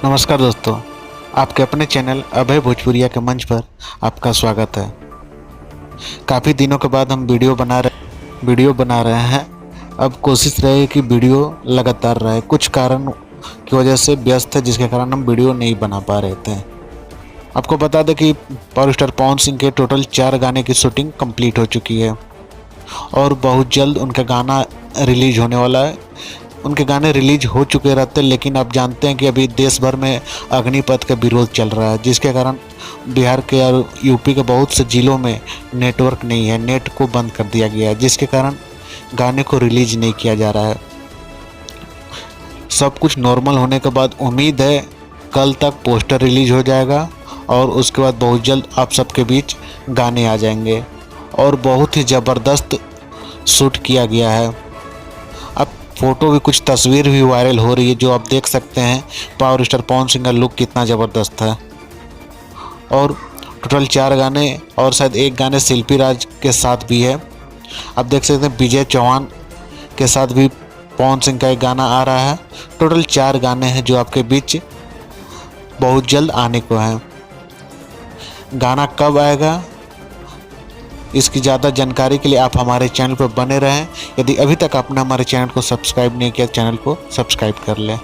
नमस्कार दोस्तों, आपके अपने चैनल अभय भोजपुरिया के मंच पर आपका स्वागत है। काफ़ी दिनों के बाद हम वीडियो बना रहे हैं। अब कोशिश रहे कि वीडियो लगातार रहे। कुछ कारण की वजह से व्यस्त है, जिसके कारण हम वीडियो नहीं बना पा रहे थे। आपको बता दें कि पावर स्टार पवन सिंह के टोटल 4 गाने की शूटिंग कंप्लीट हो चुकी है और बहुत जल्द उनका गाना रिलीज होने वाला है। उनके गाने रिलीज हो चुके रहते, लेकिन आप जानते हैं कि अभी देश भर में अग्निपथ का विरोध चल रहा है, जिसके कारण बिहार के और यूपी के बहुत से ज़िलों में नेटवर्क नहीं है, नेट को बंद कर दिया गया है, जिसके कारण गाने को रिलीज नहीं किया जा रहा है। सब कुछ नॉर्मल होने के बाद उम्मीद है कल तक पोस्टर रिलीज हो जाएगा और उसके बाद बहुत जल्द आप सबके बीच गाने आ जाएंगे। और बहुत ही ज़बरदस्त शूट किया गया है। अब फ़ोटो भी, कुछ तस्वीर भी वायरल हो रही है, जो आप देख सकते हैं पावर स्टार पवन सिंह का लुक कितना ज़बरदस्त है। और टोटल 4 गाने और शायद एक गाने शिल्पी राज के साथ भी है। आप देख सकते हैं विजय चौहान के साथ भी पवन सिंह का एक गाना आ रहा है। टोटल 4 गाने हैं जो आपके बीच बहुत जल्द आने को हैं। गाना कब आएगा, इसकी ज़्यादा जानकारी के लिए आप हमारे चैनल पर बने रहें। यदि अभी तक आपने हमारे चैनल को सब्सक्राइब नहीं किया, चैनल को सब्सक्राइब कर लें।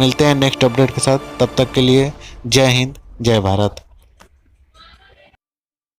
मिलते हैं नेक्स्ट अपडेट के साथ, तब तक के लिए जय हिंद, जय भारत।